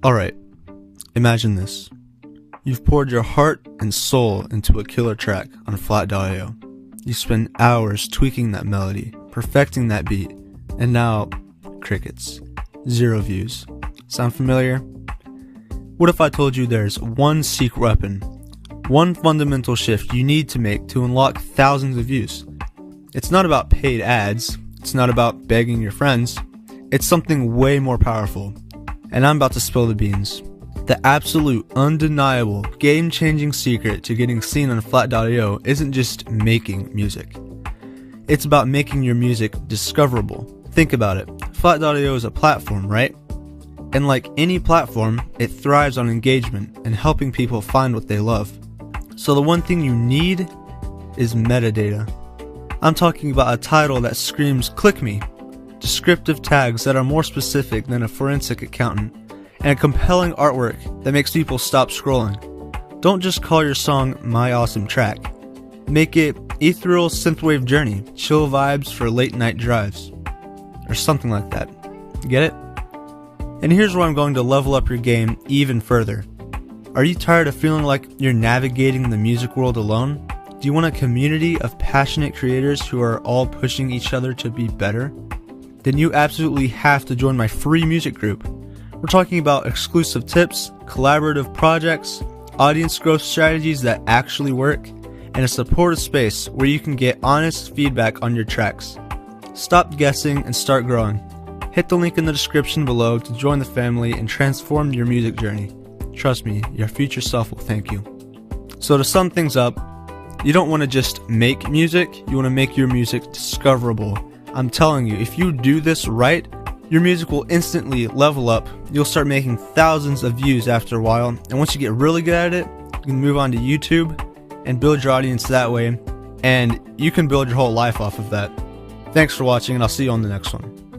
Alright, imagine this. You've poured your heart and soul into a killer track on Flat.io. You spend hours tweaking that melody, perfecting that beat, and now, crickets. 0 views. Sound familiar? What if I told you there's one secret weapon, one fundamental shift you need to make to unlock thousands of views? It's not about paid ads, it's not about begging your friends, it's something way more powerful. And I'm about to spill the beans. The absolute, undeniable, game-changing secret to getting seen on Flat.io isn't just making music. It's about making your music discoverable. Think about it. Flat.io is a platform, right? And like any platform, it thrives on engagement and helping people find what they love. So the one thing you need is metadata. I'm talking about a title that screams "click me," descriptive tags that are more specific than a forensic accountant, and compelling artwork that makes people stop scrolling. Don't just call your song My Awesome Track. Make it ethereal synthwave journey, chill vibes for late night drives, or something like that. Get it? And here's where I'm going to level up your game even further. Are you tired of feeling like you're navigating the music world alone? Do you want a community of passionate creators who are all pushing each other to be better? Then you absolutely have to join my free music group. We're talking about exclusive tips, collaborative projects, audience growth strategies that actually work, and a supportive space where you can get honest feedback on your tracks. Stop guessing and start growing. Hit the link in the description below to join the family and transform your music journey. Trust me, your future self will thank you. So to sum things up, you don't want to just make music, you want to make your music discoverable. I'm telling you, if you do this right, your music will instantly level up. You'll start making thousands of views after a while, and once you get really good at it, you can move on to YouTube and build your audience that way, and you can build your whole life off of that. Thanks for watching, and I'll see you on the next one.